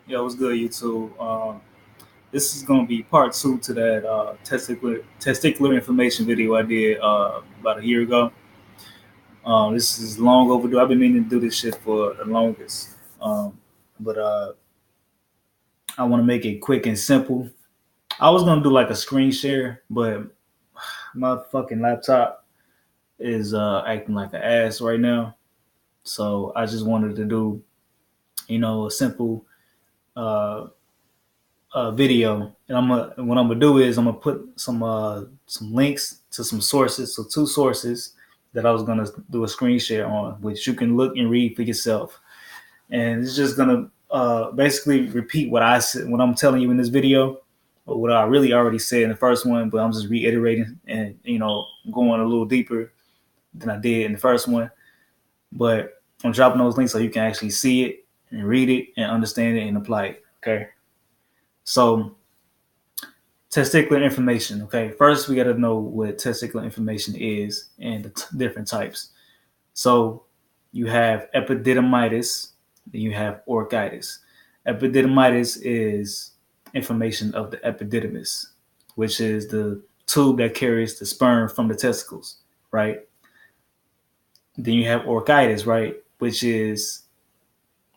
Yo, what's good, YouTube? This is gonna be part two to that testicular inflammation video I did about a year ago. This is long overdue. I've been meaning to do this shit for the longest, but I want to make it quick and simple. I was gonna do like a screen share, but my fucking laptop is acting like an ass right now. So I just wanted to do, a simple uh, video, and what I'm gonna do is I'm gonna put some links to some sources, so two sources that I was gonna do a screen share on, which you can look and read for yourself, and it's just gonna basically repeat what I said, what I'm telling you in this video, or what I really already said in the first one, but I'm just reiterating and going a little deeper than I did in the first one. But I'm dropping those links so you can actually see it and read it and understand it and apply it. Okay, so testicular inflammation. Okay, first we got to know what testicular inflammation is and the different types. So you have epididymitis, then you have orchitis. Epididymitis is inflammation of the epididymis, which is the tube that carries the sperm from the testicles, right? Then you have orchitis, right, which is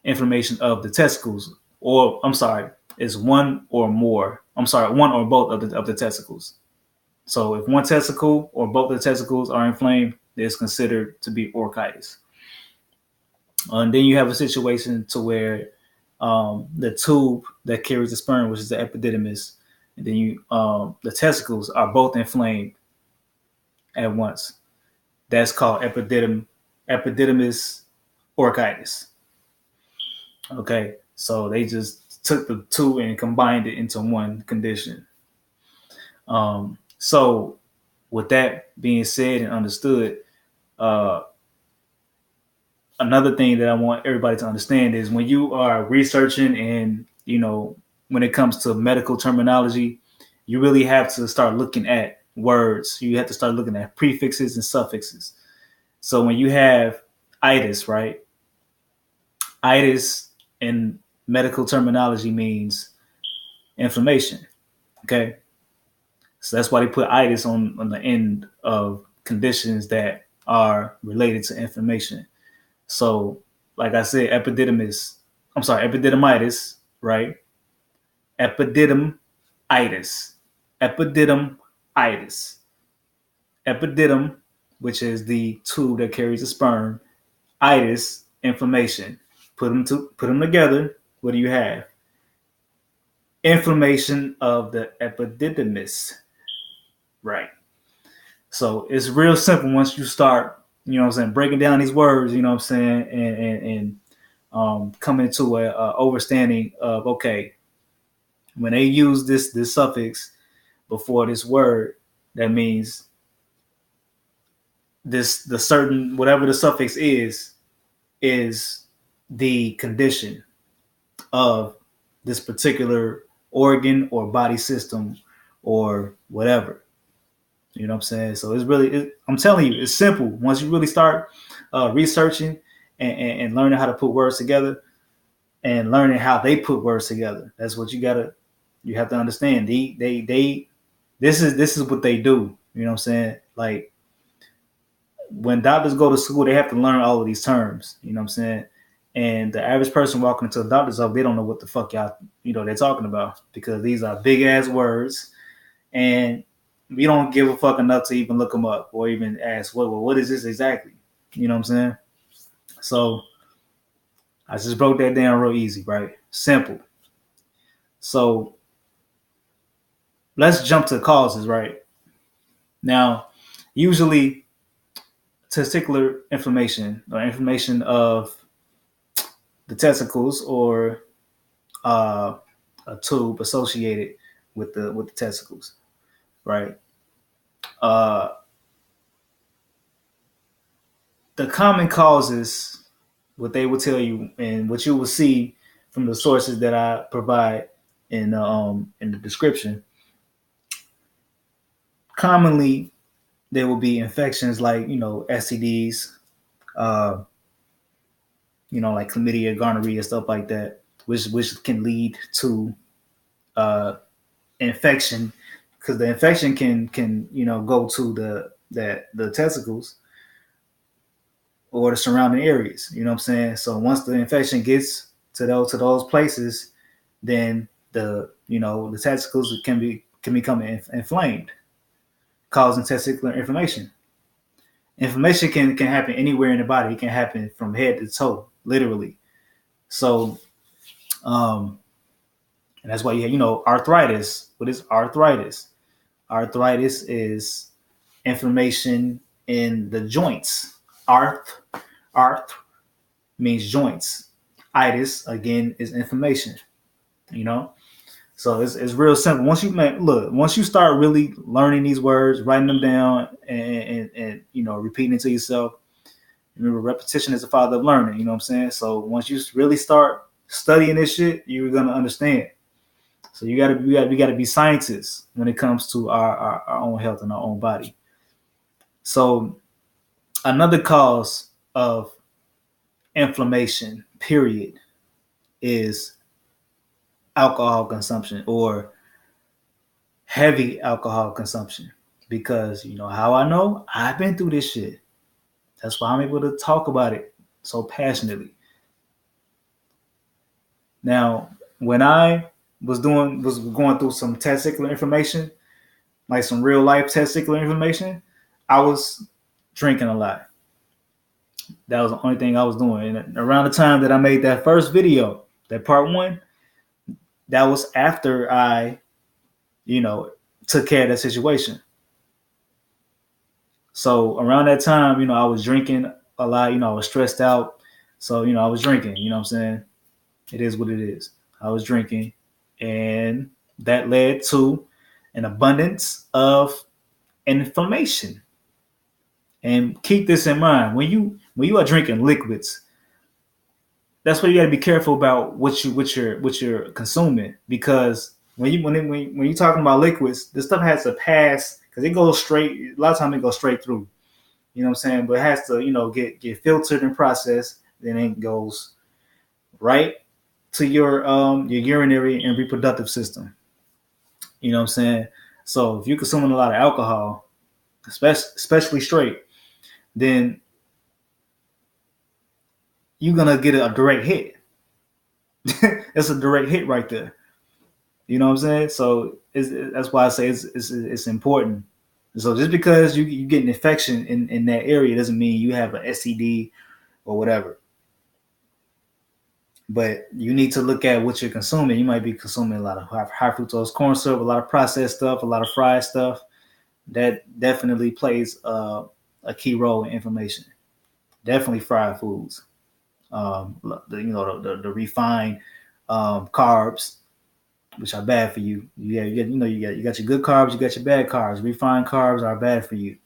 inflammation of the testicles, or I'm sorry, is one or more. I'm sorry, one or both of the testicles. So if one testicle or both the testicles are inflamed, it's considered to be orchitis. And then you have a situation to where the tube that carries the sperm, which is the epididymis, and then the testicles are both inflamed at once. That's called epididymis orchitis. Okay, so they just took the two and combined it into one condition. So with that being said and understood, uh, another thing that I want everybody to understand is when you are researching and, when it comes to medical terminology, you really have to start looking at words. You have to start looking at prefixes and suffixes. So when you have itis, right? Itis in medical terminology means inflammation. Okay. So that's why they put itis on the end of conditions that are related to inflammation. So, like I said, epididymitis, right? Epididymitis, epididymitis, epidydym, which is the tube that carries the sperm, itis, inflammation. Put them together. What do you have? Inflammation of the epididymis, right? So it's real simple once you start, breaking down these words, and coming to a understanding of, okay, when they use this suffix before this word, that means the certain whatever the suffix is the condition of this particular organ or body system or whatever. You know what I'm saying? So it's really, I'm telling you, it's simple. Once you really start researching and learning how to put words together and learning how they put words together, that's what you have to understand. This is what they do. You know what I'm saying? Like when doctors go to school, they have to learn all of these terms. You know what I'm saying? And the average person walking into a doctor's office, they don't know what the fuck y'all, they're talking about because these are big ass words, and we don't give a fuck enough to even look them up or even ask, what is this exactly? You know what I'm saying? So I just broke that down real easy, right? Simple. So let's jump to causes, right? Now, usually testicular inflammation or inflammation of the testicles or a tube associated with the testicles, right? Uh, the common causes, what they will tell you, and what you will see from the sources that I provide in the description. Commonly, there will be infections like STDs, like chlamydia, gonorrhea, stuff like that. which can lead to infection, because the infection can go to the testicles or the surrounding areas. You know what I'm saying? So once the infection gets to those places, then the testicles can become inflamed, causing testicular inflammation. Inflammation can happen anywhere in the body. It can happen from head to toe, literally. So, and that's why arthritis. What is arthritis? Arthritis is inflammation in the joints. Arth means joints. Itis again is inflammation. So it's real simple. Once you start really learning these words, writing them down, and repeating it to yourself. Remember, repetition is the father of learning. You know what I'm saying? So once you really start studying this shit, you're gonna understand. So we gotta be scientists when it comes to our own health and our own body. So another cause of inflammation, period, is alcohol consumption or heavy alcohol consumption. Because how I know? I've been through this shit. That's why I'm able to talk about it so passionately. Now, when I was going through some testicular inflammation, like some real life testicular inflammation, I was drinking a lot. That was the only thing I was doing. And around the time that I made that first video, that part 1, that was after I, took care of that situation. So around that time, I was drinking a lot. I was stressed out. So, I was drinking. You know what I'm saying? It is what it is. I was drinking. And that led to an abundance of inflammation. And keep this in mind. When you are drinking liquids, that's why you got to be careful about what you're consuming, because when you're talking about liquids, this stuff has to pass, because it goes straight. A lot of times it goes straight through. You know what I'm saying? But it has to get filtered and processed. Then it goes right to your urinary and reproductive system. You know what I'm saying? So if you're consuming a lot of alcohol, especially straight, then you're gonna get a direct hit. It's a direct hit right there. You know what I'm saying? So that's why I say it's important. So just because you get an infection in that area doesn't mean you have an STD or whatever. But you need to look at what you're consuming. You might be consuming a lot of high fructose corn syrup, a lot of processed stuff, a lot of fried stuff. That definitely plays a key role in inflammation. Definitely fried foods. The refined carbs, which are bad for you. You got your good carbs, you got your bad carbs. Refined carbs are bad for you.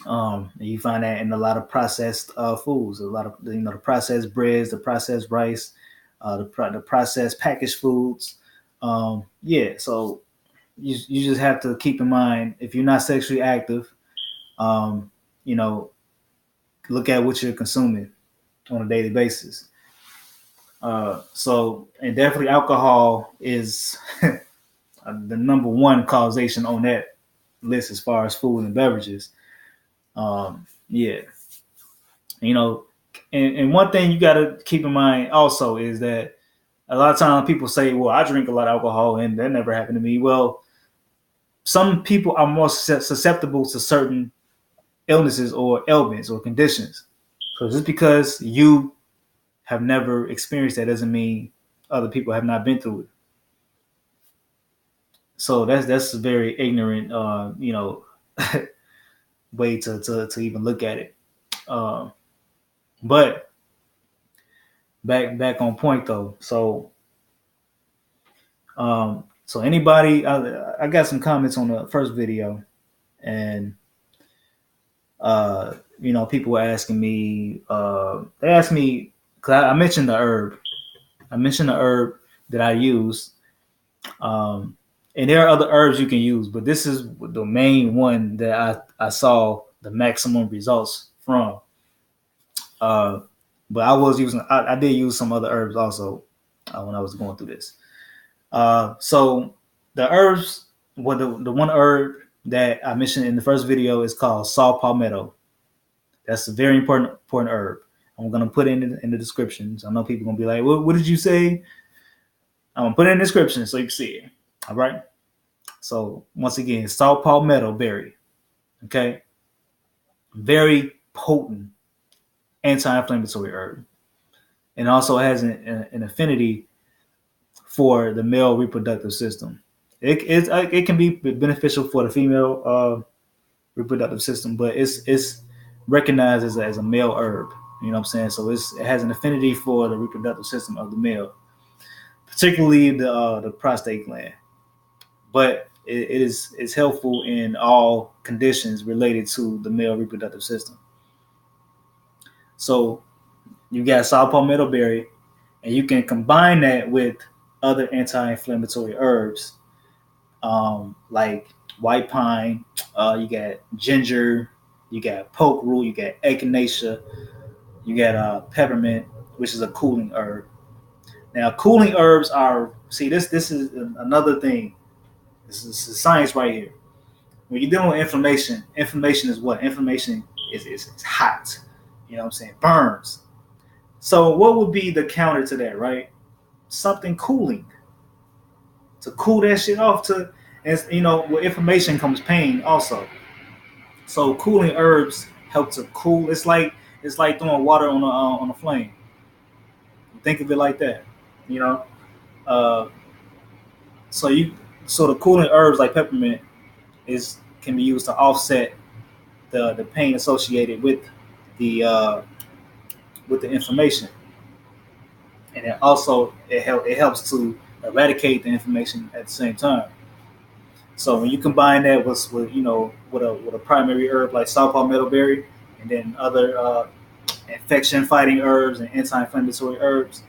And you find that in a lot of processed foods, a lot of the processed breads, the processed rice, the processed packaged foods. So you just have to keep in mind, if you're not sexually active, look at what you're consuming on a daily basis. And definitely alcohol is the number one causation on that list as far as food and beverages. And one thing you got to keep in mind also is that a lot of times people say, well, I drink a lot of alcohol and that never happened to me. Well, some people are more susceptible to certain illnesses or ailments or conditions. So just because you have never experienced that doesn't mean other people have not been through it. So that's a very ignorant, way to even look at it. But back on point though. So anybody, I got some comments on the first video, and people were asking me. They asked me, because I mentioned the herb. I mentioned the herb that I use. And there are other herbs you can use, but this is the main one that I saw the maximum results from. But I did use some other herbs also when I was going through this. So the herbs, the one herb that I mentioned in the first video is called saw palmetto. That's a very important herb. I'm gonna put it in the descriptions. I know people are gonna be like, what did you say? I'm gonna put it in the description so you can see it. All right. So once again, saw palmetto berry. Okay. Very potent anti-inflammatory herb, and also has an affinity for the male reproductive system. It can be beneficial for the female reproductive system, but it's recognized as a male herb. You know what I'm saying? So it has an affinity for the reproductive system of the male, particularly the prostate gland. But it's helpful in all conditions related to the male reproductive system. So you got saw palmetto berry, and you can combine that with other anti-inflammatory herbs, like white pine. You got ginger, you got poke root, you got echinacea, you got peppermint, which is a cooling herb. Now, cooling herbs are this is another thing. This is science right here. When you're dealing with inflammation, inflammation is what? Inflammation is hot. You know what I'm saying? Burns. So what would be the counter to that, right? Something cooling to cool that shit off. And with inflammation comes pain also. So cooling herbs help to cool. It's like throwing water on a flame. Think of it like that, you know. Uh, so you so the cooling herbs like peppermint is can be used to offset the pain associated the uh, with the inflammation, and it helps to eradicate the inflammation at the same time. So when you combine that with a primary herb like saw palmetto berry, and then other infection fighting herbs and anti-inflammatory herbs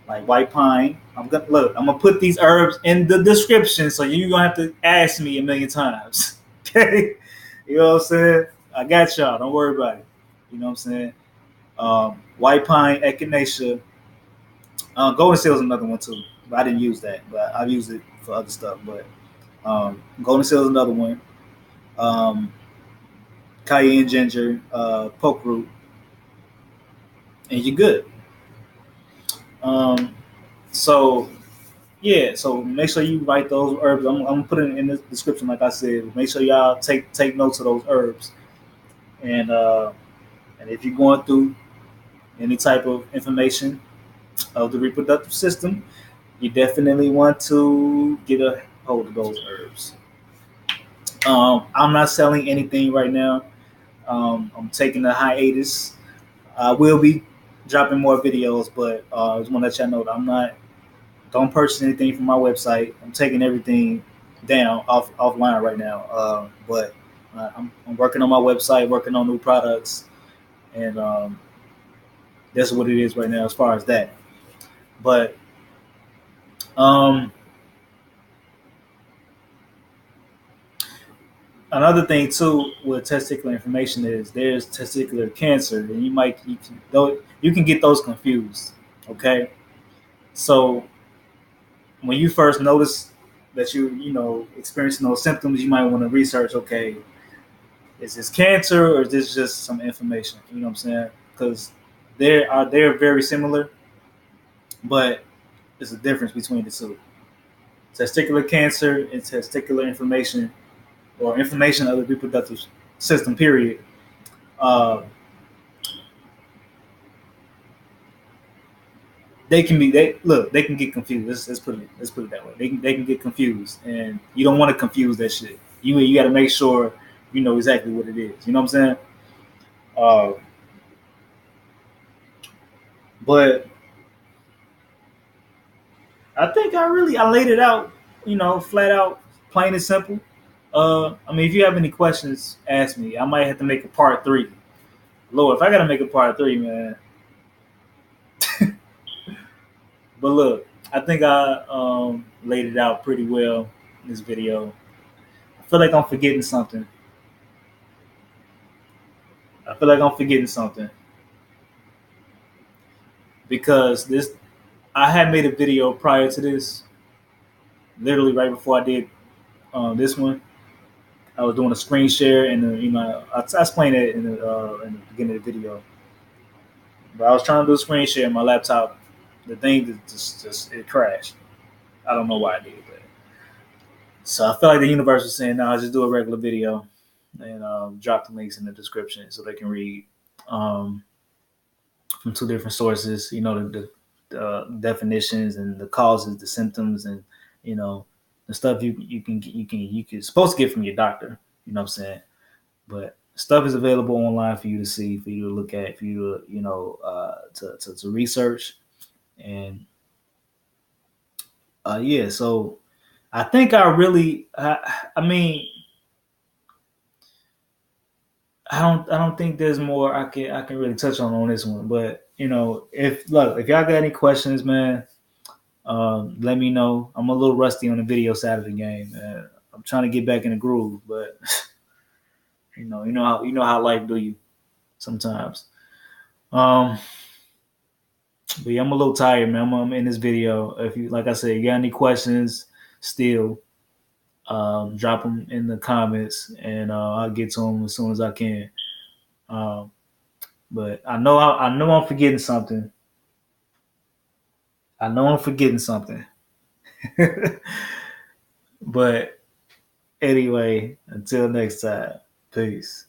like white pine. I'm gonna put these herbs in the description, so you're gonna have to ask me a million times. Okay, you know what I'm saying? I got y'all. Don't worry about it. You know what I'm saying? White pine, echinacea, golden seal is another one too. But I didn't use that, but I've used it for other stuff. But golden seal is another one. Um, Cayenne ginger, poke root, and you're good. Um, so yeah, so make sure you write those herbs. I'm gonna put it in the description, like I said. Make sure y'all take notes of those herbs, and if you're going through any type of inflammation of the reproductive system, you definitely want to get a hold of those herbs. I'm not selling anything right now. I'm taking a hiatus. I will be dropping more videos, but I just want to let y'all know that I'm not. Don't purchase anything from my website. I'm taking everything down offline right now. But I'm working on my website, working on new products, and that's what it is right now as far as that. But another thing too with testicular inflammation is there's testicular cancer, and you can get those confused. Okay, so when you first notice that experiencing those symptoms, you might want to research. Okay, is this cancer or is this just some inflammation? You know what I'm saying? Because they're very similar, but there's a difference between the two. Testicular cancer and testicular inflammation, or inflammation of the reproductive system, period. Uh, they can get confused. Let's put it that way. They can get confused, and you don't want to confuse that shit. You got to make sure you know exactly what it is. You know what I'm saying? Uh, but I think I laid it out, flat out, plain and simple. I mean, if you have any questions, ask me. I might have to make a part three. Lord, if I gotta make a part three, man. But look, I think I laid it out pretty well in this video. I feel like I'm forgetting something. I feel like I'm forgetting something. because I had made a video prior to this, literally right before I did this one. I was doing a screen share, and I explained it in the beginning of the video. But I was trying to do a screen share on my laptop. The thing just it crashed. I don't know why I did that. So I feel like the universe was saying, "No, just do a regular video and drop the links in the description so they can read um, from two different sources. You know, the definitions and the causes, the symptoms, and you know the stuff you can supposed to get from your doctor. You know what I'm saying? But stuff is available online for you to see, for you to look at, for you to to research, and yeah. So I think I mean, I don't think there's more I can really touch on this one. But you know, if y'all got any questions, man, let me know. I'm a little rusty on the video side of the game. I'm trying to get back in the groove, but you know how life do you sometimes. Um, but yeah, I'm a little tired, man. I'm in this video. If you, like I said, you got any questions, still drop them in the comments, and I'll get to them as soon as I can. Um, but I know I'm forgetting something. I know I'm forgetting something. But anyway, until next time, peace.